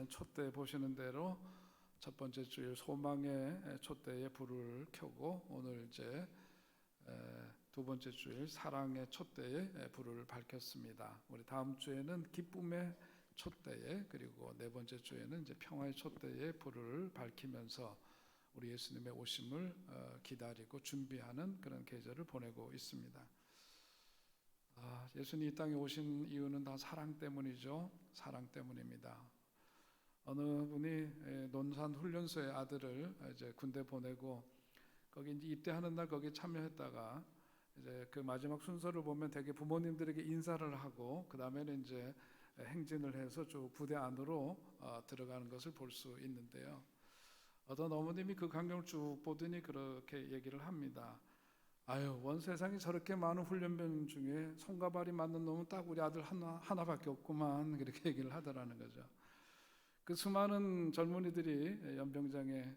이제는 촛대 보시는 대로 첫 번째 주일 소망의 촛대에 불을 켜고 오늘 이제 두 번째 주일 사랑의 촛대에 불을 밝혔습니다. 우리 다음 주에는 기쁨의 촛대에, 그리고 네 번째 주에는 이제 평화의 촛대에 불을 밝히면서 우리 예수님의 오심을 기다리고 준비하는 그런 계절을 보내고 있습니다. 예수님이 이 땅에 오신 이유는 다 사랑 때문이죠. 사랑 때문입니다. 어느 분이 논산 훈련소의 아들을 이제 군대 보내고 거기 이제 입대하는 날 거기에 참여했다가 이제 그 마지막 순서를 보면 되게 부모님들에게 인사를 하고 그 다음에는 이제 행진을 해서 쭉 부대 안으로 들어가는 것을 볼 수 있는데요. 어떤 어머님이 그 광경을 쭉 보더니 그렇게 얘기를 합니다. 아유, 원 세상에 저렇게 많은 훈련병 중에 손과 발이 맞는 놈은 딱 우리 아들 하나밖에 없구만, 그렇게 얘기를 하더라는 거죠. 그 수많은 젊은이들이 연병장에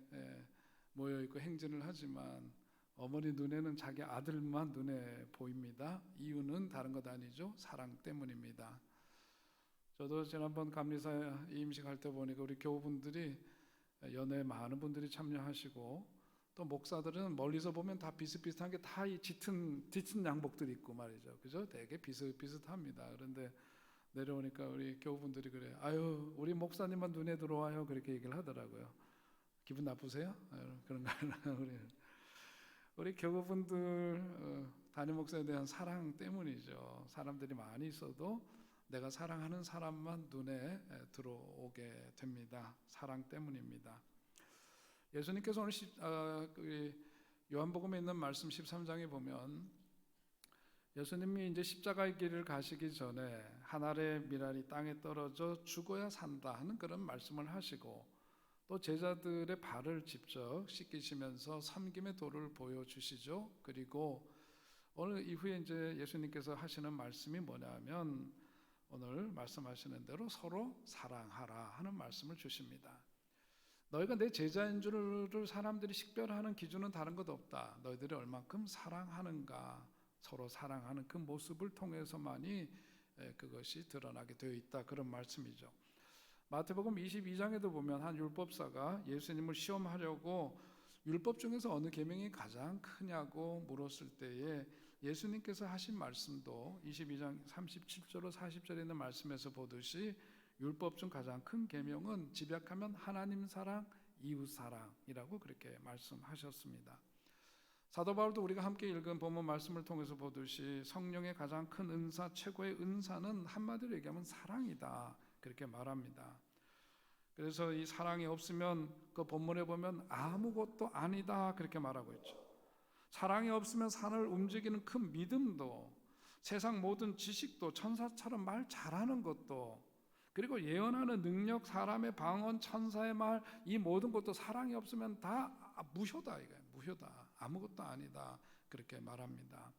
모여있고 행진을 하지만 어머니 눈에는 자기 아들만 눈에 보입니다. 이유는 다른 것 아니죠. 사랑 때문입니다. 저도 지난번 감리사 임식할 때 보니까 우리 교우분들이 연회에 많은 분들이 참여하시고 또 목사들은 멀리서 보면 다 비슷비슷한 게 다 이 짙은 양복들이 있고 말이죠. 그죠? 되게 비슷비슷합니다. 그런데 내려오니까 우리 교우분들이 그래요. 아유, 우리 목사님만 눈에 들어와요. 그렇게 얘기를 하더라고요. 기분 나쁘세요? 그런가요? 우리 교우분들 담임 목사에 대한 사랑 때문이죠. 사람들이 많이 있어도 내가 사랑하는 사람만 눈에 들어오게 됩니다. 사랑 때문입니다. 예수님께서 오늘 요한복음에 있는 말씀 13장에 보면 예수님이 이제 십자가의 길을 가시기 전에 한 알의 밀알이 땅에 떨어져 죽어야 산다 하는 그런 말씀을 하시고 또 제자들의 발을 직접 씻기시면서 섬김의 도를 보여주시죠. 그리고 오늘 이후에 이제 예수님께서 하시는 말씀이 뭐냐면 오늘 말씀하시는 대로 서로 사랑하라 하는 말씀을 주십니다. 너희가 내 제자인 줄을 사람들이 식별하는 기준은 다른 것 없다. 너희들이 얼만큼 사랑하는가, 서로 사랑하는 그 모습을 통해서만이 그것이 드러나게 되어 있다. 그런 말씀이죠. 마태복음 22장에도 보면 한 율법사가 예수님을 시험하려고 율법 중에서 어느 계명이 가장 크냐고 물었을 때에 예수님께서 하신 말씀도 22장 37절로 40절에 있는 말씀에서 보듯이 율법 중 가장 큰 계명은 집약하면 하나님 사랑, 이웃 사랑이라고 그렇게 말씀하셨습니다. 사도 바울도 우리가 함께 읽은 본문 말씀을 통해서 보듯이 성령의 가장 큰 은사, 최고의 은사는 한마디로 얘기하면 사랑이다, 그렇게 말합니다. 그래서 이 사랑이 없으면 그 본문에 보면 아무것도 아니다, 그렇게 말하고 있죠. 사랑이 없으면 산을 움직이는 큰 믿음도, 세상 모든 지식도, 천사처럼 말 잘하는 것도, 그리고 예언하는 능력, 사람의 방언, 천사의 말, 이 모든 것도 사랑이 없으면 다 무효다, 이거예요. 무효다, 아무것도 아니다, 그렇게 말합니다.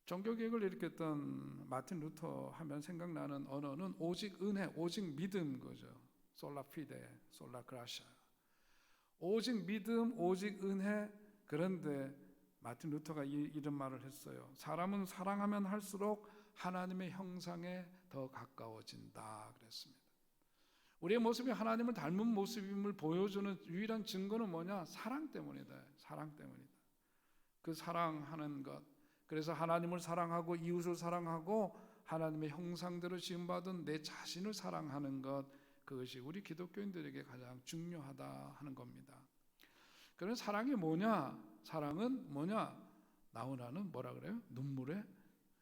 종교개혁을 일으켰던 마틴 루터 하면 생각나는 언어는 오직 은혜, 오직 믿음 거죠. 솔라 피데, 솔라 그라샤. 오직 믿음, 오직 은혜. 그런데 마틴 루터가 이런 말을 했어요. 사람은 사랑하면 할수록 하나님의 형상에 더 가까워진다 그랬습니다. 우리의 모습이 하나님을 닮은 모습임을 보여주는 유일한 증거는 뭐냐? 사랑 때문이다. 사랑 때문이다. 그 사랑하는 것, 그래서 하나님을 사랑하고 이웃을 사랑하고 하나님의 형상대로 지음받은 내 자신을 사랑하는 것, 그것이 우리 기독교인들에게 가장 중요하다 하는 겁니다. 그런 사랑이 뭐냐? 사랑은 뭐냐? 나훈아는 뭐라 그래요? 눈물의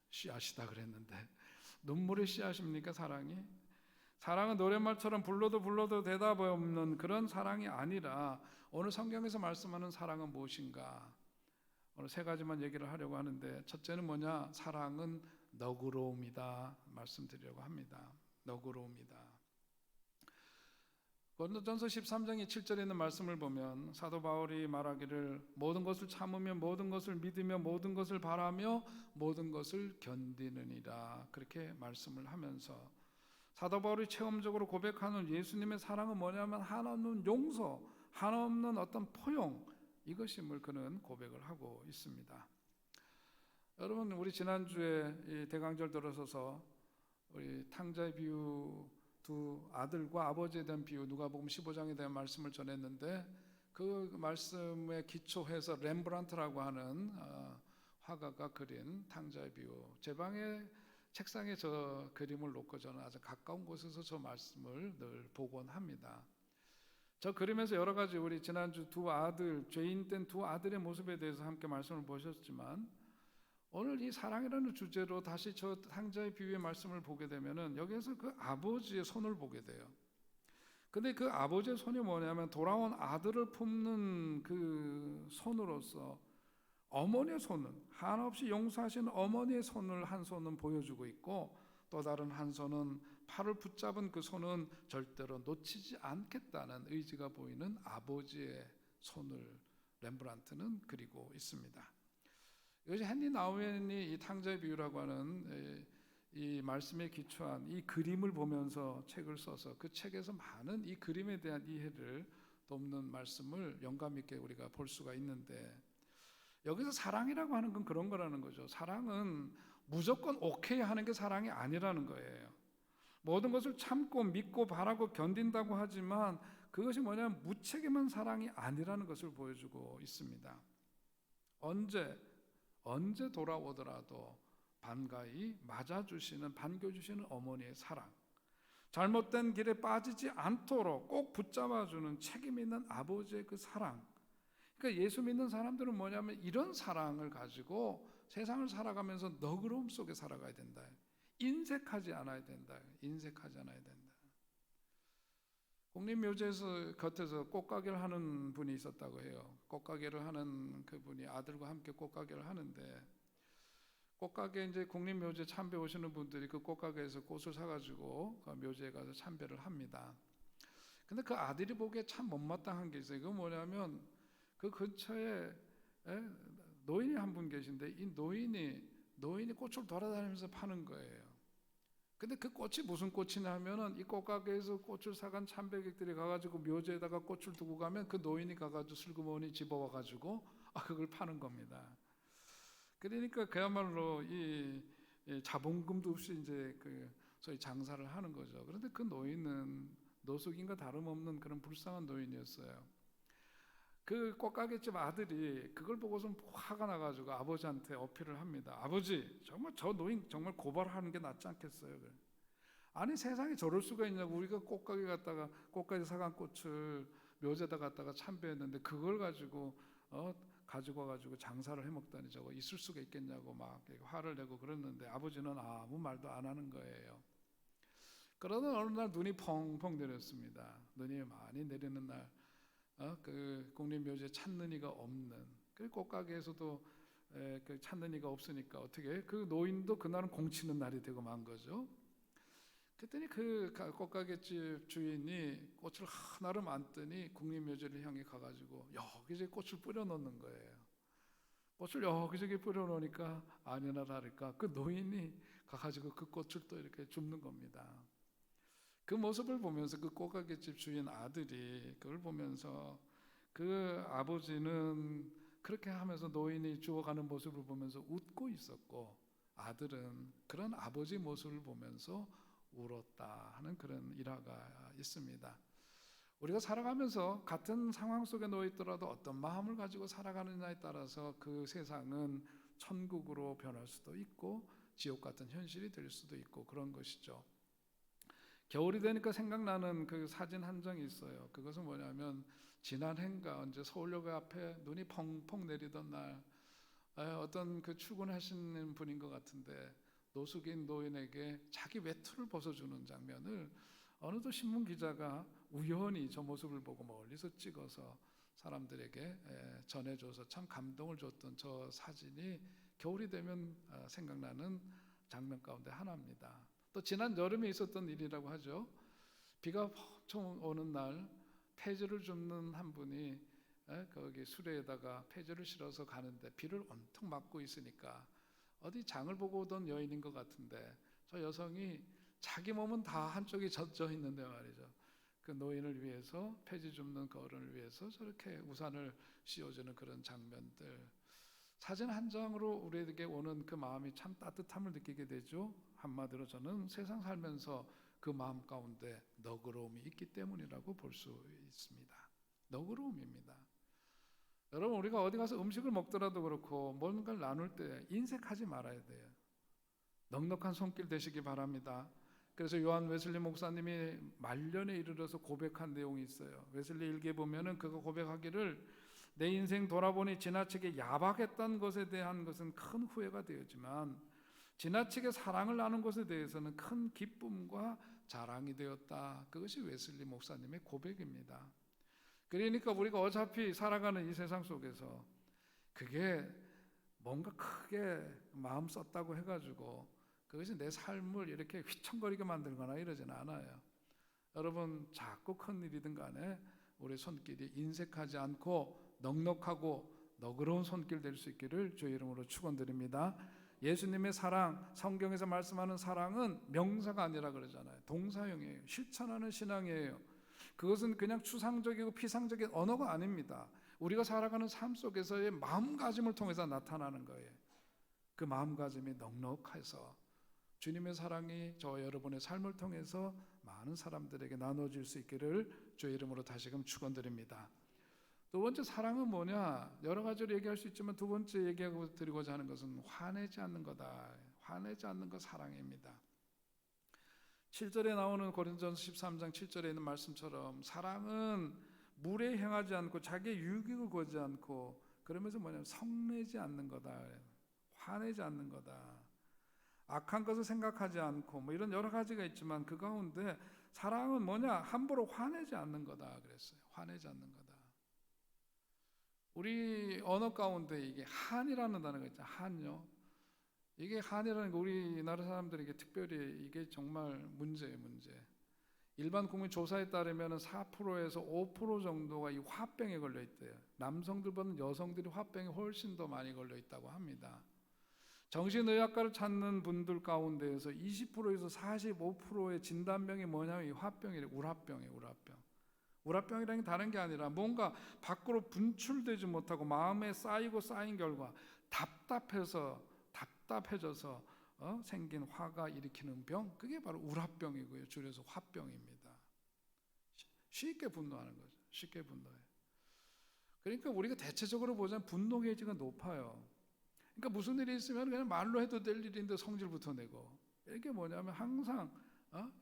씨앗이다 그랬는데 눈물의 씨앗입니까 사랑이? 사랑은 노랫말처럼 불러도 대답 없는 그런 사랑이 아니라 오늘 성경에서 말씀하는 사랑은 무엇인가? 오늘 세 가지만 얘기를 하려고 하는데 첫째는 뭐냐? 사랑은 너그러움이다 말씀드리려고 합니다. 너그러움이다. 고린도전서 13장의 7절에 있는 말씀을 보면 사도 바울이 말하기를 모든 것을 참으며 모든 것을 믿으며 모든 것을 바라며 모든 것을 견디느니라, 그렇게 말씀을 하면서 사도 바울이 체험적으로 고백하는 예수님의 사랑은 뭐냐면 한없는 용서, 한없는 어떤 포용, 이것임을 그는 고백을 하고 있습니다. 여러분, 우리 지난주에 이 대강절 들어서서 우리 탕자의 비유 두 아들과 아버지에 대한 비유, 누가복음 15장에 대한 말씀을 전했는데 그 말씀에 기초해서 렘브란트라고 하는 화가가 그린 탕자의 비유, 제 방에 책상에 저 그림을 놓고 저는 아주 가까운 곳에서 저 말씀을 늘 보곤 합니다. 저 그림에서 여러 가지 우리 지난주 두 아들, 죄인된 두 아들의 모습에 대해서 함께 말씀을 보셨지만 오늘 이 사랑이라는 주제로 다시 저 탕자의 비유의 말씀을 보게 되면은 여기에서 그 아버지의 손을 보게 돼요. 근데 그 아버지의 손이 뭐냐면 돌아온 아들을 품는 그 손으로서 어머니의 손은 한없이 용서하신 어머니의 손을 한 손은 보여주고 있고 또 다른 한 손은 팔을 붙잡은 그 손은 절대로 놓치지 않겠다는 의지가 보이는 아버지의 손을 렘브란트는 그리고 있습니다. 이것이 헨리 나우엔이 이 탕자의 비유라고 하는 이 말씀에 기초한 이 그림을 보면서 책을 써서 그 책에서 많은 이 그림에 대한 이해를 돕는 말씀을 영감 있게 우리가 볼 수가 있는데, 여기서 사랑이라고 하는 건 그런 거라는 거죠. 사랑은 무조건 오케이 하는 게 사랑이 아니라는 거예요. 모든 것을 참고 믿고 바라고 견딘다고 하지만 그것이 뭐냐면 무책임한 사랑이 아니라는 것을 보여주고 있습니다. 언제 돌아오더라도 반가이 맞아주시는, 반겨주시는 어머니의 사랑, 잘못된 길에 빠지지 않도록 꼭 붙잡아주는 책임 있는 아버지의 그 사랑. 그러니까 예수 믿는 사람들은 뭐냐면 이런 사랑을 가지고 세상을 살아가면서 너그러움 속에 살아가야 된다. 인색하지 않아야 된다. 인색하지 않아야 된다. 국립묘지에서 곁에서 꽃가게를 하는 분이 있었다고 해요. 꽃가게를 하는 그분이 아들과 함께 꽃가게를 하는데, 꽃가게 이제 국립묘지에 참배 오시는 분들이 그 꽃가게에서 꽃을 사가지고 그 묘지에 가서 참배를 합니다. 근데 그 아들이 보기에 참 못마땅한 게 있어요. 그건 뭐냐면 그 근처에 노인이 한 분 계신데 이 노인이 꽃을 돌아다니면서 파는 거예요. 근데 그 꽃이 무슨 꽃이냐 하면은 이 꽃가게에서 꽃을 사간 참배객들이 가가지고 묘지에다가 꽃을 두고 가면 그 노인이 가가지고 슬그머니 집어와가지고 그걸 파는 겁니다. 그러니까 그야말로 이 자본금도 없이 이제 그 소위 장사를 하는 거죠. 그런데 그 노인은 노숙인과 다름없는 그런 불쌍한 노인이었어요. 그 꽃가게집 아들이 그걸 보고서 화가 나가지고 아버지한테 어필을 합니다. 아버지, 정말 저 노인 정말 고발하는 게 낫지 않겠어요? 그래. 아니 세상에 저럴 수가 있냐고. 우리가 꽃가게 갔다가 꽃가게 사간 꽃을 묘지에다 갖다가 참배했는데 그걸 가지고 가지고 와가지고 장사를 해먹다니 저거 있을 수가 있겠냐고 막 화를 내고 그랬는데 아버지는 아무 말도 안 하는 거예요. 그러던 어느 날 눈이 펑펑 내렸습니다. 눈이 많이 내리는 날 그 국립묘지에 찾는이가 없는, 그 꽃가게에서도 그 찾는이가 없으니까 어떻게 그 노인도 그날은 공치는 날이 되고 만 거죠. 그랬더니 그 꽃가게집 주인이 꽃을 하나를 안더니 국립묘지를 향해 가가지고 여기저기 꽃을 뿌려 놓는 거예요. 꽃을 여기저기 뿌려 놓으니까 아니나 다를까 그 노인이 가가지고 그 꽃을 또 이렇게 줍는 겁니다. 그 모습을 보면서 그 꽃가게집 주인 아들이 그걸 보면서, 그 아버지는 그렇게 하면서 노인이 죽어가는 모습을 보면서 웃고 있었고 아들은 그런 아버지 모습을 보면서 울었다 하는 그런 일화가 있습니다. 우리가 살아가면서 같은 상황 속에 놓여 있더라도 어떤 마음을 가지고 살아가느냐에 따라서 그 세상은 천국으로 변할 수도 있고 지옥 같은 현실이 될 수도 있고 그런 것이죠. 겨울이 되니까 생각나는 그 사진 한 장이 있어요. 그것은 뭐냐면 지난해인가 언제 서울역 앞에 눈이 펑펑 내리던 날 어떤 그 출근하시는 분인 것 같은데 노숙인 노인에게 자기 외투를 벗어주는 장면을 어느덧 신문 기자가 우연히 저 모습을 보고 멀리서 찍어서 사람들에게 전해줘서 참 감동을 줬던 저 사진이 겨울이 되면 생각나는 장면 가운데 하나입니다. 또 지난 여름에 있었던 일이라고 하죠. 비가 엄청 오는 날 폐지를 줍는 한 분이 거기 수레에다가 폐지를 실어서 가는데 비를 엄청 맞고 있으니까 어디 장을 보고 오던 여인인 것 같은데 저 여성이 자기 몸은 다 한쪽이 젖어 있는데 말이죠. 그 노인을 위해서, 폐지 줍는 그 어른을 위해서 저렇게 우산을 씌워주는 그런 장면들, 사진 한 장으로 우리에게 오는 그 마음이 참 따뜻함을 느끼게 되죠. 한마디로 저는 세상 살면서 그 마음 가운데 너그러움이 있기 때문이라고 볼 수 있습니다. 너그러움입니다. 여러분, 우리가 어디 가서 음식을 먹더라도 그렇고 뭔가를 나눌 때 인색하지 말아야 돼요. 넉넉한 손길 되시기 바랍니다. 그래서 요한 웨슬리 목사님이 말년에 이르러서 고백한 내용이 있어요. 웨슬리 일기에 보면은 그가 고백하기를, 내 인생 돌아보니 지나치게 야박했던 것에 대한 것은 큰 후회가 되었지만 지나치게 사랑을 나눈 것에 대해서는 큰 기쁨과 자랑이 되었다. 그것이 웨슬리 목사님의 고백입니다. 그러니까 우리가 어차피 살아가는 이 세상 속에서 그게 뭔가 크게 마음 썼다고 해가지고 그것이 내 삶을 이렇게 휘청거리게 만들거나 이러지는 않아요. 여러분, 작고 큰 일이든 간에 우리 손길이 인색하지 않고 넉넉하고 너그러운 손길 될 수 있기를 주의 이름으로 축원드립니다. 예수님의 사랑, 성경에서 말씀하는 사랑은 명사가 아니라 그러잖아요. 동사형이에요. 실천하는 신앙이에요. 그것은 그냥 추상적이고 피상적인 언어가 아닙니다. 우리가 살아가는 삶 속에서의 마음가짐을 통해서 나타나는 거예요. 그 마음가짐이 넉넉해서 주님의 사랑이 저와 여러분의 삶을 통해서 많은 사람들에게 나눠질 수 있기를 주의 이름으로 다시금 축원드립니다. 두 번째 사랑은 뭐냐? 여러 가지로 얘기할 수 있지만 두 번째 얘기하고 드리고자 하는 것은 화내지 않는 거다. 화내지 않는 것 사랑입니다. 7절에 나오는 고린도전서 13장 7절에 있는 말씀처럼 사랑은 물에 행하지 않고 자기의 유익을 구하지 않고, 그러면서 뭐냐면 성내지 않는 거다. 화내지 않는 거다. 악한 것을 생각하지 않고 뭐 이런 여러 가지가 있지만 그 가운데 사랑은 뭐냐? 함부로 화내지 않는 거다 그랬어요. 화내지 않는 거다. 우리 언어 가운데 이게 한이라는 단어가 있죠. 한요. 이게 한이라는 게 우리나라 사람들에게 특별히 이게 정말 문제예요, 문제. 일반 국민 조사에 따르면 4%에서 5% 정도가 이 화병에 걸려 있대요. 남성들보다는 여성들이 화병에 훨씬 더 많이 걸려 있다고 합니다. 정신의학과를 찾는 분들 가운데에서 20%에서 45%의 진단명이 뭐냐면 이 화병이래요. 우라병이에요, 우라병. 우라병이라는 게 다른 게 아니라 뭔가 밖으로 분출되지 못하고 마음에 쌓이고 쌓인 결과 답답해져서 생긴 화가 일으키는 병, 그게 바로 우라병이고요. 줄여서 화병입니다. 쉽게 분노하는 거죠. 쉽게 분노해요. 그러니까 우리가 대체적으로 보자면 분노 게이지가 높아요. 그러니까 무슨 일이 있으면 그냥 말로 해도 될 일인데 성질부터 내고, 이게 뭐냐면 항상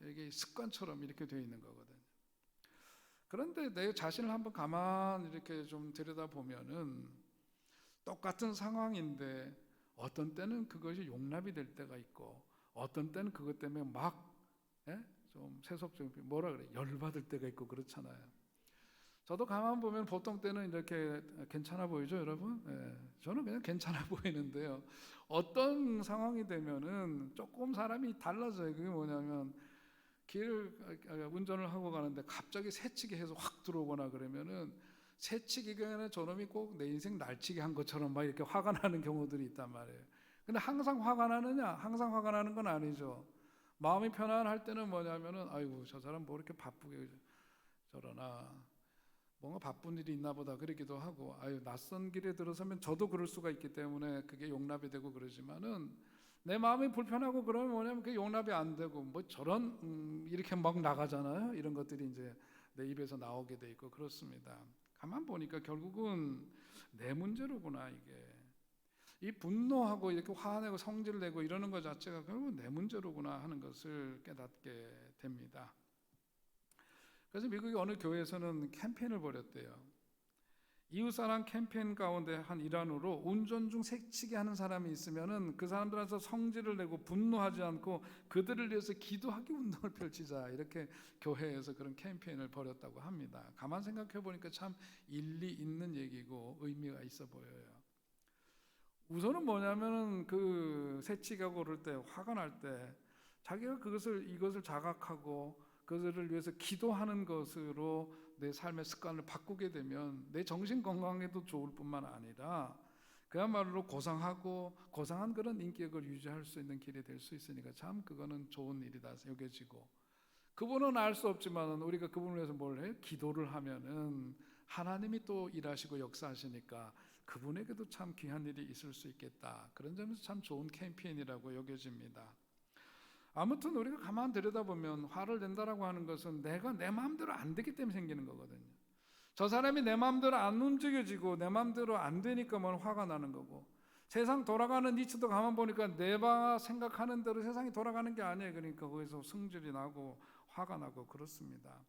이게 습관처럼 이렇게 되어 있는 거거든요. 그런데 내 자신을 한번 가만 이렇게 좀 들여다보면은 똑같은 상황인데 어떤 때는 그것이 용납이 될 때가 있고 어떤 때는 그것 때문에 막 좀 세속적인 뭐라 그래 열받을 때가 있고 그렇잖아요. 저도 가만 보면 보통 때는 이렇게 괜찮아 보이죠, 여러분? 저는 그냥 괜찮아 보이는데요. 어떤 상황이 되면은 조금 사람이 달라져요. 그게 뭐냐면 길을 운전을 하고 가는데 갑자기 새치기 해서 확 들어오거나 그러면은 새치기가 저놈이 꼭 내 인생 날치기 한 것처럼 막 이렇게 화가 나는 경우들이 있단 말이에요. 근데 항상 화가 나느냐? 항상 화가 나는 건 아니죠. 마음이 편안할 때는 뭐냐면은 아이고 저 사람 뭐 이렇게 바쁘게 저러나 뭔가 바쁜 일이 있나 보다 그러기도 하고, 아유 낯선 길에 들어서면 저도 그럴 수가 있기 때문에 그게 용납이 되고 그러지만은 내 마음이 불편하고 그러면 뭐냐면 그게 용납이 안 되고 뭐 저런 이렇게 막 나가잖아요. 이런 것들이 이제 내 입에서 나오게 돼 있고 그렇습니다. 가만 보니까 결국은 내 문제로구나. 이게 이 분노하고 이렇게 화내고 성질 내고 이러는 것 자체가 결국 내 문제로구나 하는 것을 깨닫게 됩니다. 그래서 미국의 어느 교회에서는 캠페인을 벌였대요. 이웃사랑 캠페인 가운데 한 일환으로 운전 중 새치기 하는 사람이 있으면은 그 사람들한테 성질을 내고 분노하지 않고 그들을 위해서 기도하기 운동을 펼치자, 이렇게 교회에서 그런 캠페인을 벌였다고 합니다. 가만 생각해 보니까 참 일리 있는 얘기고 의미가 있어 보여요. 우선은 뭐냐면은 그 새치기하고 그럴 때 화가 날 때 자기가 이것을 자각하고 그들을 위해서 기도하는 것으로 내 삶의 습관을 바꾸게 되면 내 정신 건강에도 좋을 뿐만 아니라 그야말로 고상한 그런 인격을 유지할 수 있는 길이 될 수 있으니까 참 그거는 좋은 일이다 여겨지고, 그분은 알 수 없지만 우리가 그분을 위해서 뭘 해요? 기도를 하면은 하나님이 또 일하시고 역사하시니까 그분에게도 참 귀한 일이 있을 수 있겠다. 그런 점에서 참 좋은 캠페인이라고 여겨집니다. 아무튼 우리가 가만 들여다보면 화를 낸다라고 하는 것은 내가 내 마음대로 안 되기 때문에 생기는 거거든요. 저 사람이 내 마음대로 안 움직여지고 내 마음대로 안 되니까 뭐 화가 나는 거고, 세상 돌아가는 이치도 가만 보니까 내가 생각하는 대로 세상이 돌아가는 게 아니에요. 그러니까 거기서 승질이 나고 화가 나고 그렇습니다.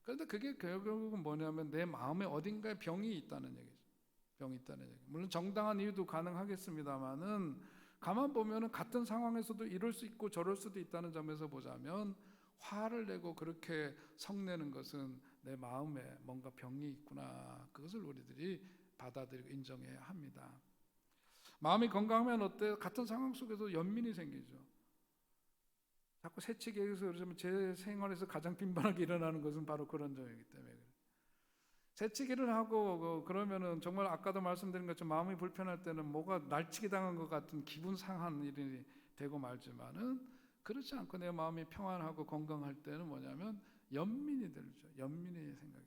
그런데 그게 결국은 뭐냐면 내 마음에 어딘가에 병이 있다는 얘기죠. 병이 있다는 얘기. 물론 정당한 이유도 가능하겠습니다만은 가만 보면은 같은 상황에서도 이럴 수 있고 저럴 수도 있다는 점에서 보자면 화를 내고 그렇게 성내는 것은 내 마음에 뭔가 병이 있구나. 그것을 우리들이 받아들이고 인정해야 합니다. 마음이 건강하면 어때요? 같은 상황 속에서 연민이 생기죠. 자꾸 새치기 해서 그러면 제 생활에서 가장 빈번하게 일어나는 것은 바로 그런 점이기 때문에 그래요. 새치기를 하고 그러면은 정말 아까도 말씀드린 것처럼 마음이 불편할 때는 뭐가 날치기 당한 것 같은 기분 상한 일이 되고 말지만은 그렇지 않고 내 마음이 평안하고 건강할 때는 뭐냐면 연민이 들죠. 연민의 생각이.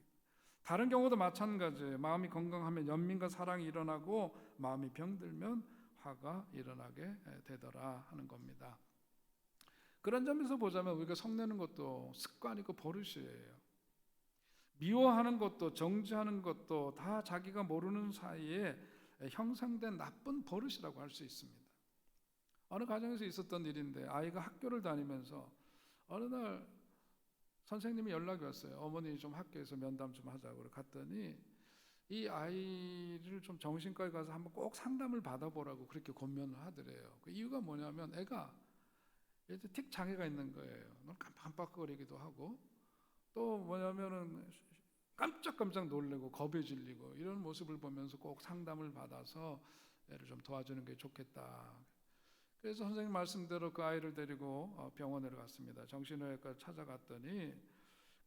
다른 경우도 마찬가지예요. 마음이 건강하면 연민과 사랑이 일어나고 마음이 병들면 화가 일어나게 되더라 하는 겁니다. 그런 점에서 보자면 우리가 성내는 것도 습관이고 버릇이에요. 미워하는 것도 정죄하는 것도 다 자기가 모르는 사이에 형성된 나쁜 버릇이라고 할 수 있습니다. 어느 가정에서 있었던 일인데 아이가 학교를 다니면서 어느 날 선생님이 연락이 왔어요. 어머니 좀 학교에서 면담 좀 하자고 갔더니 이 아이를 좀 정신과에 가서 한번 꼭 상담을 받아보라고 그렇게 권면을 하더래요. 그 이유가 뭐냐면 애가 틱 장애가 있는 거예요. 깜빡깜빡거리기도 하고 또 뭐냐면은 깜짝깜짝 놀래고 겁에 질리고 이런 모습을 보면서 꼭 상담을 받아서 애를 좀 도와주는 게 좋겠다. 그래서 선생님 말씀대로 그 아이를 데리고 병원으로 갔습니다. 정신의학과 찾아갔더니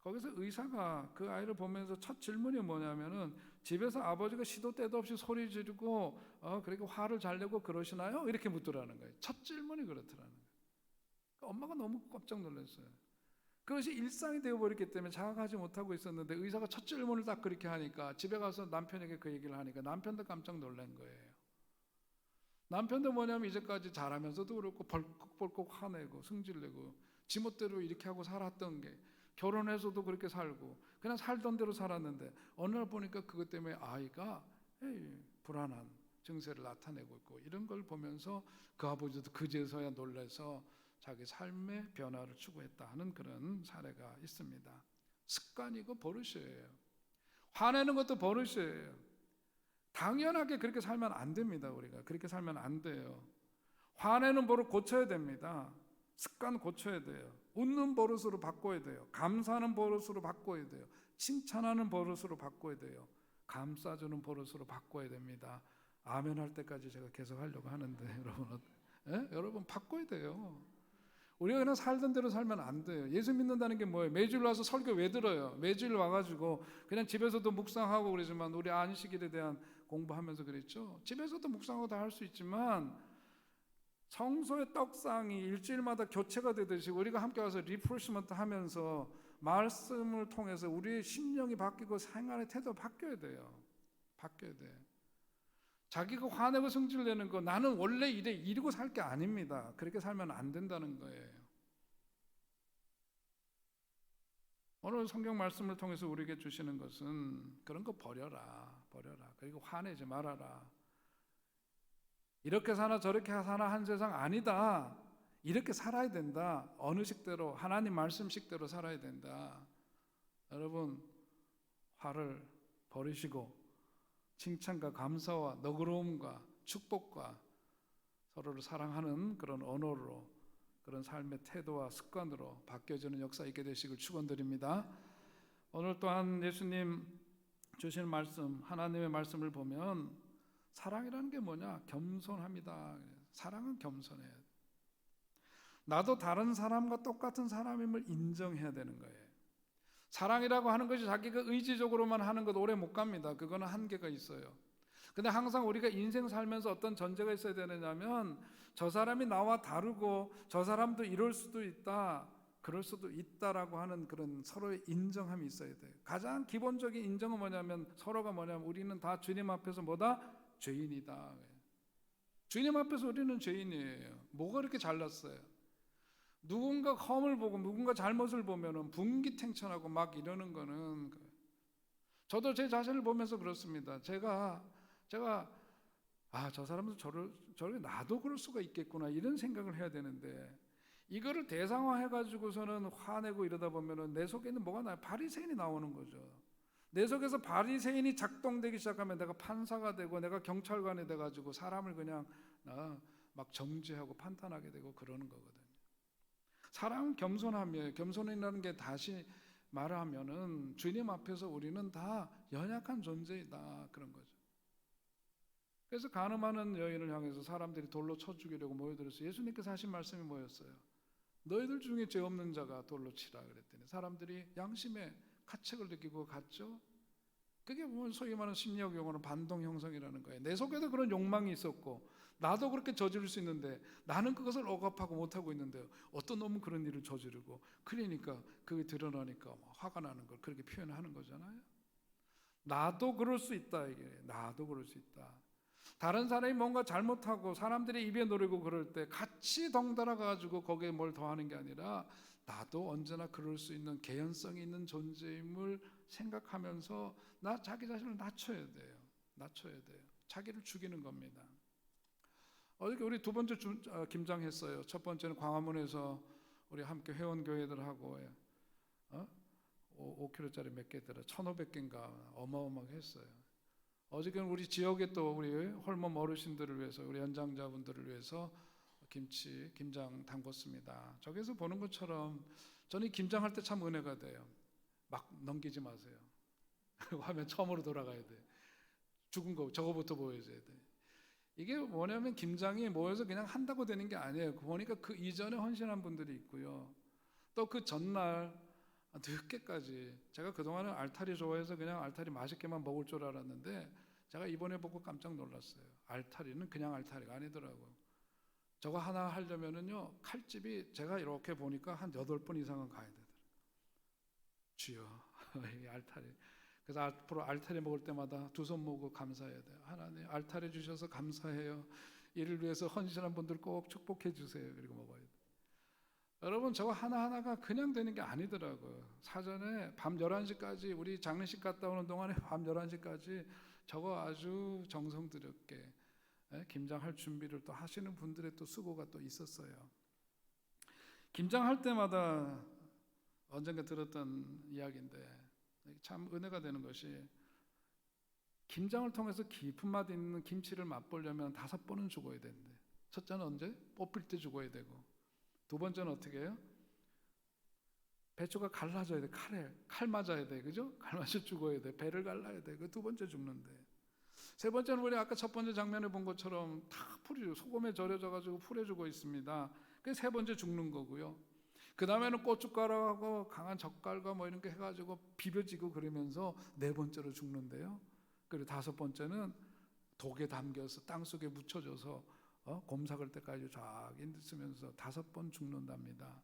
거기서 의사가 그 아이를 보면서 첫 질문이 뭐냐면은 집에서 아버지가 시도 때도 없이 소리 지르고 그렇게 화를 잘 내고 그러시나요? 이렇게 묻더라는 거예요. 첫 질문이 그렇더라는 거예요. 엄마가 너무 깜짝 놀랐어요. 그것이 일상이 되어버렸기 때문에 자각하지 못하고 있었는데 의사가 첫 질문을 딱 그렇게 하니까 집에 가서 남편에게 그 얘기를 하니까 남편도 깜짝 놀란 거예요. 남편도 뭐냐면 이제까지 잘하면서도 그렇고 벌컥벌컥 화내고 승질내고 지멋대로 이렇게 하고 살았던 게 결혼해서도 그렇게 살고 그냥 살던 대로 살았는데 어느 날 보니까 그것 때문에 아이가 불안한 증세를 나타내고 있고 이런 걸 보면서 그 아버지도 그제서야 놀라서 자기 삶의 변화를 추구했다 하는 그런 사례가 있습니다. 습관이고 버릇이에요. 화내는 것도 버릇이에요. 당연하게 그렇게 살면 안 됩니다. 우리가 그렇게 살면 안 돼요. 화내는 버릇 고쳐야 됩니다. 습관 고쳐야 돼요. 웃는 버릇으로 바꿔야 돼요. 감사하는 버릇으로 바꿔야 돼요. 칭찬하는 버릇으로 바꿔야 돼요. 감싸주는 버릇으로 바꿔야 됩니다. 아멘 할 때까지 제가 계속 하려고 하는데 여러분 바꿔야 돼요. 우리가 그냥 살던 대로 살면 안 돼요. 예수 믿는다는 게 뭐예요? 매주일 와서 설교 왜 들어요? 매주일 와가지고 그냥 집에서도 묵상하고 그러지만 우리 안식일에 대한 공부하면서 그랬죠. 집에서도 묵상하고 다 할 수 있지만 성소의 떡상이 일주일마다 교체가 되듯이 우리가 함께 와서 리프레시먼트 하면서 말씀을 통해서 우리의 심령이 바뀌고 생활의 태도가 바뀌어야 돼요. 바뀌어야 돼요. 자기가 화내고 성질내는 거 나는 원래 이러고 살 게 아닙니다. 그렇게 살면 안 된다는 거예요. 오늘 성경 말씀을 통해서 우리에게 주시는 것은 그런 거 버려라. 그리고 화내지 말아라. 이렇게 사나 저렇게 사나 한 세상 아니다. 이렇게 살아야 된다. 어느 식대로 하나님 말씀식대로 살아야 된다. 여러분 화를 버리시고 칭찬과 감사와 너그러움과 축복과 서로를 사랑하는 그런 언어로 그런 삶의 태도와 습관으로 바뀌어지는 역사 있게 되시길 축원드립니다. 오늘 또한 예수님 주신 말씀 하나님의 말씀을 보면 사랑이라는 게 뭐냐? 겸손합니다. 사랑은 겸손해야 돼. 나도 다른 사람과 똑같은 사람임을 인정해야 되는 거예요. 사랑이라고 하는 것이 자기가 의지적으로만 하는 것 오래 못 갑니다. 그거는 한계가 있어요. 근데 항상 우리가 인생 살면서 어떤 전제가 있어야 되느냐면 저 사람이 나와 다르고 저 사람도 이럴 수도 있다, 그럴 수도 있다라고 하는 그런 서로의 인정함이 있어야 돼요. 가장 기본적인 인정은 뭐냐면 서로가 뭐냐면 우리는 다 주님 앞에서 뭐다? 죄인이다. 주님 앞에서 우리는 죄인이에요. 뭐가 그렇게 잘났어요? 누군가 험을 보고 누군가 잘못을 보면은 분기탱천하고 막 이러는 거는, 저도 제 자신을 보면서 그렇습니다. 제가 저 사람도 저렇게 나도 그럴 수가 있겠구나 이런 생각을 해야 되는데, 이거를 대상화해 가지고서는 화내고 이러다 보면은 내 속에는 뭐가 나요? 바리새인이 나오는 거죠. 내 속에서 바리새인이 작동되기 시작하면 내가 판사가 되고 내가 경찰관이 돼 가지고 사람을 그냥 막 정죄하고 판단하게 되고 그러는 거거든요. 사람은 겸손함이에요. 겸손이라는 게 다시 말하면은 주님 앞에서 우리는 다 연약한 존재이다 그런 거죠. 그래서 간음하는 여인을 향해서 사람들이 돌로 쳐 죽이려고 모여들어서 예수님께서 하신 말씀이 뭐였어요? 너희들 중에 죄 없는 자가 돌로 치라 그랬더니 사람들이 양심의 가책을 느끼고 갔죠. 그게 뭐 소위 말하는 심리학 용어로 반동 형성이라는 거예요. 내 속에도 그런 욕망이 있었고 나도 그렇게 저지를 수 있는데 나는 그것을 억압하고 못하고 있는데요, 어떤 놈은 그런 일을 저지르고, 그러니까 그게 드러나니까 화가 나는 걸 그렇게 표현하는 거잖아요. 나도 그럴 수 있다. 이게 나도 그럴 수 있다. 다른 사람이 뭔가 잘못하고 사람들이 입에 노리고 그럴 때 같이 덩달아 가지고 거기에 뭘 더하는 게 아니라 나도 언제나 그럴 수 있는 개연성이 있는 존재임을 생각하면서 자기 자신을 낮춰야 돼요. 낮춰야 돼요. 자기를 죽이는 겁니다. 어저께 우리 두 번째 김장했어요. 첫 번째는 광화문에서 우리 함께 회원교회들하고 5kg짜리 몇 개더라 1,500개인가 어마어마하게 했어요. 어저께는 우리 지역에 또 우리 홀몸 어르신들을 위해서, 우리 연장자분들을 위해서 김장 담궜습니다. 저기서 보는 것처럼 저는 김장할 때 참 은혜가 돼요. 막 넘기지 마세요. 화면 처음으로 돌아가야 돼. 죽은 거 저거부터 보여줘야 돼. 이게 뭐냐면 김장이 모여서 그냥 한다고 되는 게 아니에요. 보니까 그 이전에 헌신한 분들이 있고요. 또 그 전날 늦게까지, 제가 그동안은 알타리 좋아해서 그냥 알타리 맛있게만 먹을 줄 알았는데 제가 이번에 보고 깜짝 놀랐어요. 알타리는 그냥 알타리가 아니더라고요. 저거 하나 하려면은요, 칼집이 제가 이렇게 보니까 한 8번 이상은 가야 되더라고요. 주여, 이 알타리. 그래서 앞으로 알타리 먹을 때마다 두 손 모으고 감사해야 돼요. 하나님, 알타리 주셔서 감사해요. 이를 위해서 헌신한 분들 꼭 축복해 주세요. 그리고 먹어야 돼요. 여러분, 저거 하나하나가 그냥 되는 게 아니더라고요. 사전에 밤 11시까지, 우리 장례식 갔다 오는 동안에 밤 11시까지 저거 아주 정성 들였게 김장할 준비를 또 하시는 분들의 또 수고가 또 있었어요. 김장할 때마다 언젠가 들었던 이야기인데 참 은혜가 되는 것이, 김장을 통해서 깊은 맛 있는 김치를 맛보려면 5번은 죽어야 되는데, 첫째는 언제? 뽑힐 때 죽어야 되고, 두 번째는 어떻게 해요? 배추가 갈라져야 돼. 칼 맞아야 돼. 그죠? 칼 맞아 죽어야 돼. 배를 갈라야 돼. 그 두 번째 죽는데, 세 번째는 우리 아까 첫 번째 장면에 본 것처럼 다 풀이 소금에 절여져 가지고 풀에 죽어 있습니다. 그게 세 번째 죽는 거고요. 그 다음에는 고춧가루하고 강한 젓갈과 뭐 이런 게 해가지고 비벼지고 그러면서 네 번째로 죽는데요. 그리고 다섯 번째는 독에 담겨서 땅속에 묻혀져서 곰삭을 때까지 쫙 있으면서 5번 죽는답니다.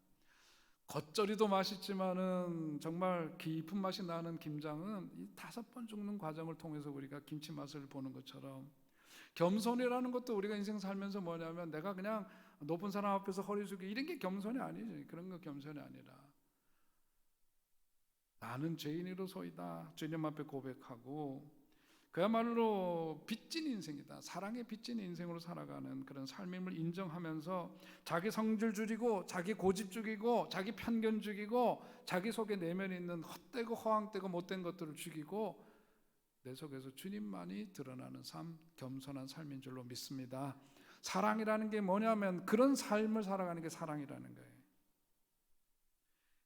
겉절이도 맛있지만은 정말 깊은 맛이 나는 김장은 이 5번 죽는 과정을 통해서 우리가 김치 맛을 보는 것처럼, 겸손이라는 것도 우리가 인생 살면서 뭐냐면 내가 그냥 높은 사람 앞에서 허리 숙이고 이런 게 겸손이 아니지. 그런 거 겸손이 아니라 나는 죄인으로서이다 주님 앞에 고백하고, 그야말로 빚진 인생이다, 사랑에 빚진 인생으로 살아가는 그런 삶임을 인정하면서 자기 성질 죽이고 자기 고집 죽이고 자기 편견 죽이고 자기 속에 내면에 있는 헛되고 허황되고 못된 것들을 죽이고 내 속에서 주님만이 드러나는 삶, 겸손한 삶인 줄로 믿습니다. 사랑이라는 게 뭐냐면 그런 삶을 살아가는 게 사랑이라는 거예요.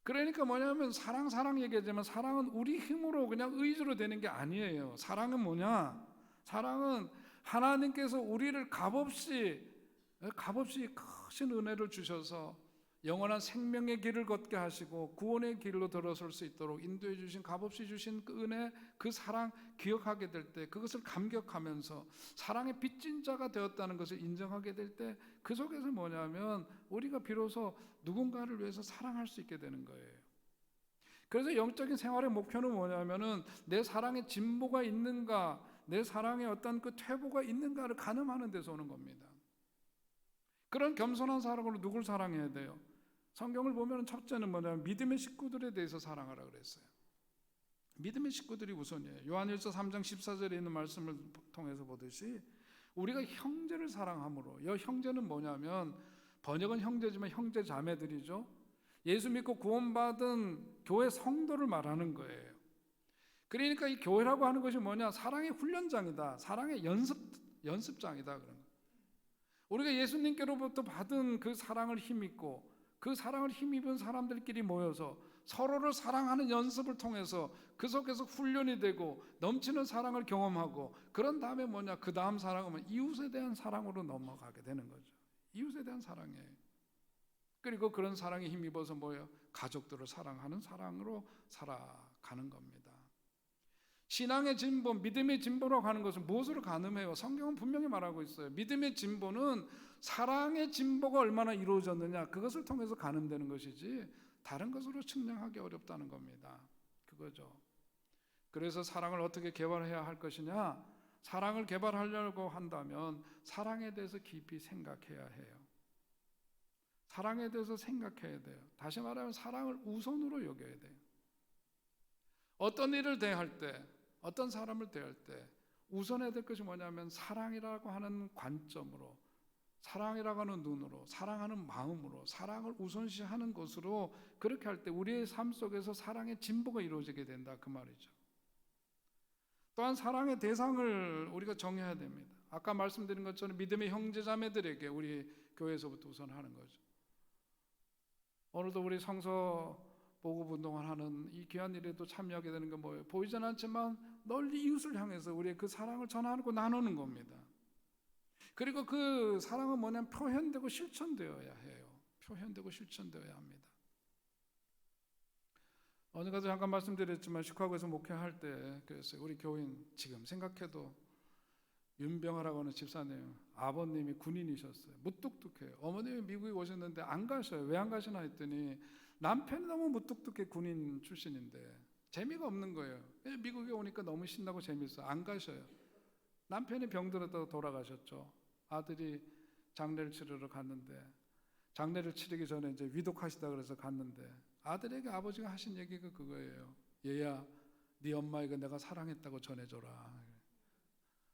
그러니까 뭐냐면 사랑 얘기하지만 사랑은 우리 힘으로 그냥 의지로 되는 게 아니에요. 사랑은 뭐냐? 사랑은 하나님께서 우리를 값없이 크신 은혜를 주셔서 영원한 생명의 길을 걷게 하시고 구원의 길로 들어설 수 있도록 인도해 주신, 값없이 주신 그 은혜, 그 사랑 기억하게 될 때, 그것을 감격하면서 사랑의 빚진 자가 되었다는 것을 인정하게 될 때, 그 속에서 뭐냐면 우리가 비로소 누군가를 위해서 사랑할 수 있게 되는 거예요. 그래서 영적인 생활의 목표는 뭐냐면은 내 사랑에 진보가 있는가, 내 사랑에 어떤 그 퇴보가 있는가를 가늠하는 데서 오는 겁니다. 그런 겸손한 사랑으로 누굴 사랑해야 돼요? 성경을 보면 첫째는 뭐냐면 믿음의 식구들에 대해서 사랑하라 그랬어요. 믿음의 식구들이 우선이에요. 요한일서 3장 14절에 있는 말씀을 통해서 보듯이 우리가 형제를 사랑함으로, 이 형제는 뭐냐면 번역은 형제지만 형제 자매들이죠. 예수 믿고 구원받은 교회 성도를 말하는 거예요. 그러니까 이 교회라고 하는 것이 뭐냐? 사랑의 훈련장이다. 사랑의 연습장이다. 그런 거. 우리가 예수님께로부터 받은 그 사랑을 힘입고 그 사랑을 힘입은 사람들끼리 모여서 서로를 사랑하는 연습을 통해서 그 속에서 훈련이 되고 넘치는 사랑을 경험하고 그런 다음에 뭐냐? 그 다음 사랑은 이웃에 대한 사랑으로 넘어가게 되는 거죠. 이웃에 대한 사랑이에요. 그리고 그런 사랑에 힘입어서 뭐예요? 가족들을 사랑하는 사랑으로 살아가는 겁니다. 신앙의 진보, 믿음의 진보라고 하는 것은 무엇으로 가늠해요? 성경은 분명히 말하고 있어요. 믿음의 진보는 사랑의 진보가 얼마나 이루어졌느냐, 그것을 통해서 가늠되는 것이지 다른 것으로 측량하기 어렵다는 겁니다. 그거죠. 그래서 사랑을 어떻게 개발해야 할 것이냐? 사랑을 개발하려고 한다면 사랑에 대해서 깊이 생각해야 해요. 사랑에 대해서 생각해야 돼요. 다시 말하면 사랑을 우선으로 여겨야 돼요. 어떤 일을 대할 때, 어떤 사람을 대할 때 우선해야 될 것이 뭐냐면 사랑이라고 하는 관점으로, 사랑이라고 하는 눈으로, 사랑하는 마음으로, 사랑을 우선시하는 것으로 그렇게 할 때 우리의 삶 속에서 사랑의 진보가 이루어지게 된다, 그 말이죠. 또한 사랑의 대상을 우리가 정해야 됩니다. 아까 말씀드린 것처럼 믿음의 형제자매들에게 우리 교회에서부터 우선 하는 거죠. 오늘도 우리 성서 보급운동을 하는 이 귀한 일에도 참여하게 되는 건 뭐예요? 보이진 않지만 널리 이웃을 향해서 우리의 그 사랑을 전하고 나누는 겁니다. 그리고 그 사랑은 뭐냐면 표현되고 실천되어야 해요. 표현되고 실천되어야 합니다. 어제까지 잠깐 말씀드렸지만 시카고에서 목회할 때 그랬어요. 우리 교인 지금 생각해도 윤병하라고 하는 집사님, 아버님이 군인이셨어요. 무뚝뚝해요. 어머님이 미국에 오셨는데 안 가셔요. 왜 안 가시나 했더니 남편이 너무 무뚝뚝해, 군인 출신인데 재미가 없는 거예요. 미국에 오니까 너무 신나고 재밌어. 안 가셔요. 남편이 병들었다고 돌아가셨죠. 아들이 장례를 치르러 갔는데 장례를 치르기 전에 이제 위독하시다 그래서 갔는데 아들에게 아버지가 하신 얘기가 그거예요. 얘야, 네 엄마에게 내가 사랑했다고 전해줘라.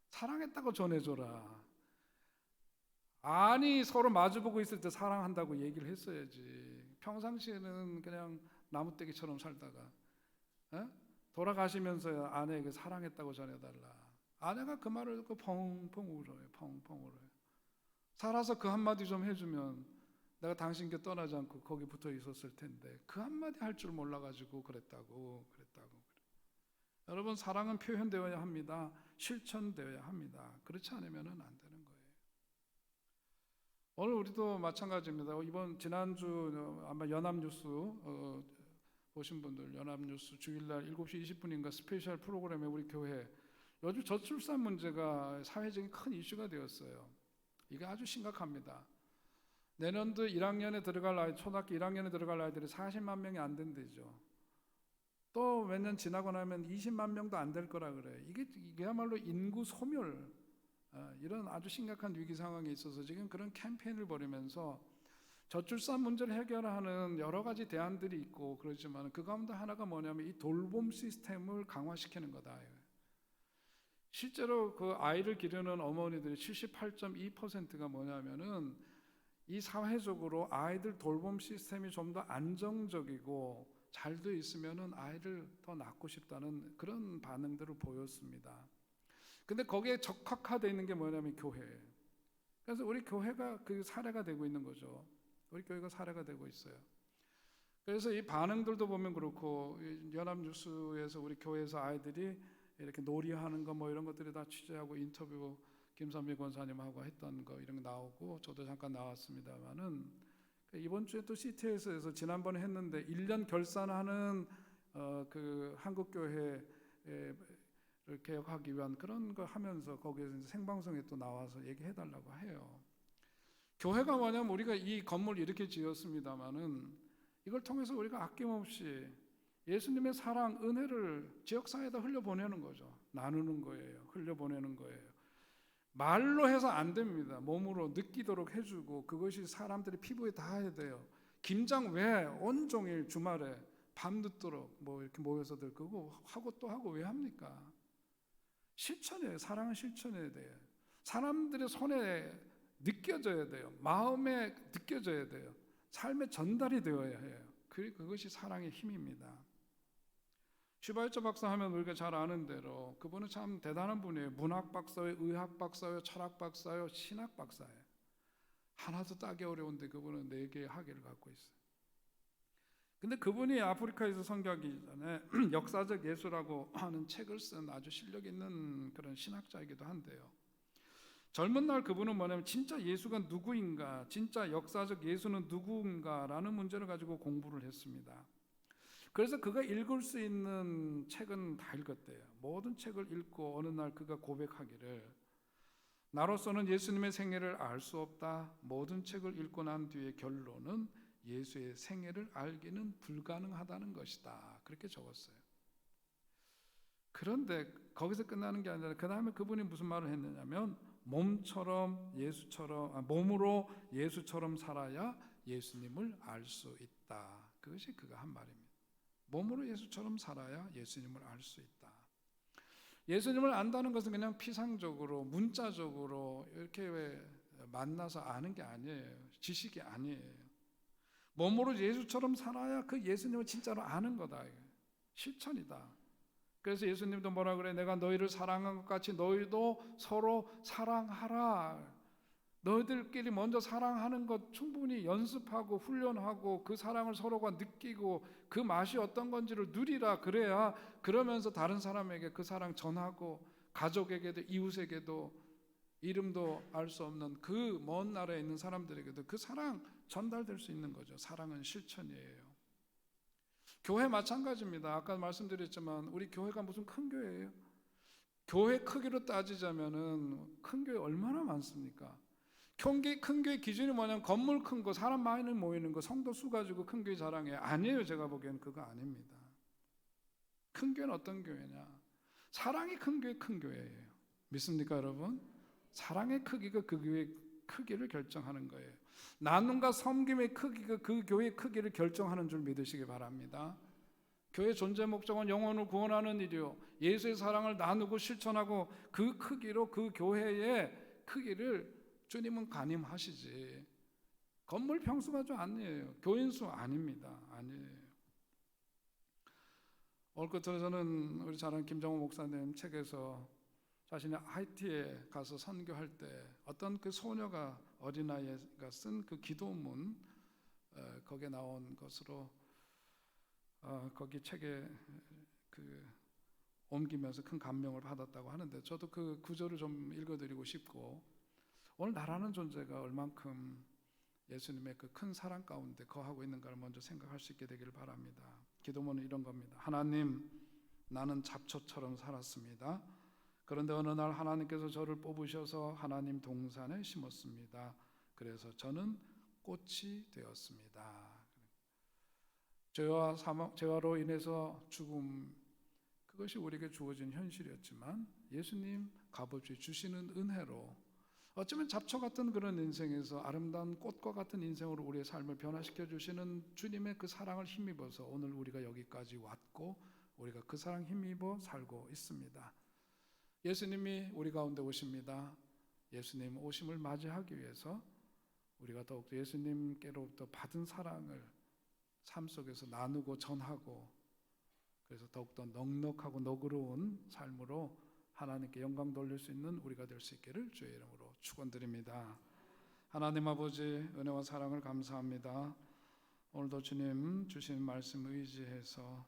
사랑했다고 전해줘라. 아니, 서로 마주보고 있을 때 사랑한다고 얘기를 했어야지. 평상시에는 그냥 나무떼기처럼 살다가 돌아가시면서 아내에게 사랑했다고 전해달라. 아내가 그 말을 듣고 펑펑 울어요. 펑펑 울어요. 살아서 그 한마디 좀 해주면 내가 당신께 떠나지 않고 거기 붙어 있었을 텐데 그 한마디 할 줄 몰라가지고 그랬다고. 여러분, 사랑은 표현되어야 합니다. 실천되어야 합니다. 그렇지 않으면 안 되는 거예요. 오늘 우리도 마찬가지입니다. 지난주 아마 연합뉴스 보신 분들, 연합뉴스 주일날 7시 20분인가 스페셜 프로그램에 우리 교회 요즘 저출산 문제가 사회적인 큰 이슈가 되었어요. 이게 아주 심각합니다. 내년도 1학년에 들어갈 아이, 초등학교 1학년에 들어갈 아이들이 40만 명이 안 된대죠. 또 몇 년 지나고 나면 20만 명도 안 될 거라 그래요. 이게야말로 인구 소멸, 이런 아주 심각한 위기 상황에 있어서 지금 그런 캠페인을 벌이면서 저출산 문제를 해결하는 여러 가지 대안들이 있고 그렇지만 그 가운데 하나가 뭐냐면 이 돌봄 시스템을 강화시키는 거다. 실제로 그 아이를 기르는 어머니들이 78.2%가 뭐냐면은 이 사회적으로 아이들 돌봄 시스템이 좀 더 안정적이고 잘 돼 있으면은 아이를 더 낳고 싶다는 그런 반응들을 보였습니다. 근데 거기에 적합화되어 있는 게 뭐냐면 교회예요. 그래서 우리 교회가 그 사례가 되고 있는 거죠. 우리 교회가 사례가 되고 있어요. 그래서 이 반응들도 보면 그렇고 연합뉴스에서 우리 교회에서 아이들이 이렇게 놀이하는 거 뭐 이런 것들이 다 취재하고 인터뷰 김선미 권사님하고 했던 거 이런 거 나오고 저도 잠깐 나왔습니다만은 이번 주에 또 CTS에서 지난번에 했는데 1년 결산하는 그 한국교회를 개혁하기 위한 그런 거 하면서 거기에서 이제 생방송에 또 나와서 얘기해달라고 해요. 교회가 뭐냐면 우리가 이 건물 이렇게 지었습니다만은 이걸 통해서 우리가 아낌없이 예수님의 사랑, 은혜를 지역사회에다 흘려보내는 거죠. 나누는 거예요. 흘려보내는 거예요. 말로 해서 안 됩니다. 몸으로 느끼도록 해주고 그것이 사람들이 피부에 닿아야 돼요. 김장 왜 온종일 주말에 밤늦도록 뭐 이렇게 모여서들 그거 하고 또 하고 왜 합니까? 실천해요. 사랑은 실천해야 돼요. 사람들의 손에 느껴져야 돼요. 마음에 느껴져야 돼요. 삶에 전달이 되어야 해요. 그것이 사랑의 힘입니다. 슈바이처 박사 하면 우리가 잘 아는 대로 그분은 참 대단한 분이에요. 문학 박사예요, 의학 박사예요, 철학 박사예요, 신학 박사예요. 하나도 따기 어려운데 그분은 4개의 학위를 갖고 있어요. 근데 그분이 아프리카에서 선교하기 전에 역사적 예수라고 하는 책을 쓴 아주 실력 있는 그런 신학자이기도 한데요. 젊은 날 그분은 뭐냐면 진짜 예수가 누구인가, 진짜 역사적 예수는 누구인가라는 문제를 가지고 공부를 했습니다. 그래서 그가 읽을 수 있는 책은 다 읽었대요. 모든 책을 읽고 어느 날 그가 고백하기를 나로서는 예수님의 생애를 알 수 없다. 모든 책을 읽고 난 뒤의 결론은 예수의 생애를 알기는 불가능하다는 것이다. 그렇게 적었어요. 그런데 거기서 끝나는 게 아니라 그 다음에 그분이 무슨 말을 했느냐면 몸으로 예수처럼 살아야 예수님을 알 수 있다. 그것이 그가 한 말입니다. 몸으로 예수처럼 살아야 예수님을 알 수 있다. 예수님을 안다는 것은 그냥 피상적으로 문자적으로 이렇게 만나서 아는 게 아니에요. 지식이 아니에요. 몸으로 예수처럼 살아야 그 예수님을 진짜로 아는 거다. 실천이다. 그래서 예수님도 뭐라 그래? 내가 너희를 사랑한 것 같이 너희도 서로 사랑하라. 너희들끼리 먼저 사랑하는 것 충분히 연습하고 훈련하고 그 사랑을 서로가 느끼고 그 맛이 어떤 건지를 누리라. 그래야 그러면서 다른 사람에게 그 사랑 전하고 가족에게도 이웃에게도 이름도 알 수 없는 그 먼 나라에 있는 사람들에게도 그 사랑 전달될 수 있는 거죠. 사랑은 실천이에요. 교회 마찬가지입니다. 아까 말씀드렸지만 우리 교회가 무슨 큰 교회예요? 교회 크기로 따지자면은 큰 교회 얼마나 많습니까? 큰 교회 기준이 뭐냐면 건물 큰 거, 사람 많이 모이는 거, 성도 수 가지고 큰 교회 자랑해요. 아니에요. 제가 보기에는 그거 아닙니다. 큰 교회는 어떤 교회냐? 사랑이 큰 교회, 큰 교회예요. 믿습니까, 여러분? 사랑의 크기가 그 교회의 크기를 결정하는 거예요. 나눔과 섬김의 크기가 그 교회의 크기를 결정하는 줄 믿으시기 바랍니다. 교회 존재 목적은 영혼을 구원하는 일이요, 예수의 사랑을 나누고 실천하고 그 크기로 그 교회의 크기를 주님은 가늠하시지. 건물 평수가 좀 아니에요. 교인 수 아닙니다. 아니에요. 올 끝으로 저는 우리 잘 아는 김정호 목사님 책에서 자신이 하이티에 가서 선교할 때 어떤 그 소녀가 어린아이가 쓴 그 기도문 거기에 나온 것으로 거기 책에 그 옮기면서 큰 감명을 받았다고 하는데 저도 그 구절을 좀 읽어드리고 싶고 오늘 나라는 존재가 얼만큼 예수님의 그 큰 사랑 가운데 거하고 있는가를 먼저 생각할 수 있게 되기를 바랍니다. 기도문은 이런 겁니다. 하나님, 나는 잡초처럼 살았습니다. 그런데 어느 날 하나님께서 저를 뽑으셔서 하나님 동산에 심었습니다. 그래서 저는 꽃이 되었습니다. 죄와로 인해서 죽음, 그것이 우리에게 주어진 현실이었지만 예수님 값없이 주시는 은혜로 어쩌면 잡초 같은 그런 인생에서 아름다운 꽃과 같은 인생으로 우리의 삶을 변화시켜 주시는 주님의 그 사랑을 힘입어서 오늘 우리가 여기까지 왔고 우리가 그 사랑 힘입어 살고 있습니다. 예수님이 우리 가운데 오십니다. 예수님 오심을 맞이하기 위해서 우리가 더욱더 예수님께로부터 받은 사랑을 삶 속에서 나누고 전하고 그래서 더욱더 넉넉하고 너그러운 삶으로 하나님께 영광 돌릴 수 있는 우리가 될 수 있기를 주의 이름으로 축원드립니다. 하나님 아버지, 은혜와 사랑을 감사합니다. 오늘도 주님 주신 말씀 의지해서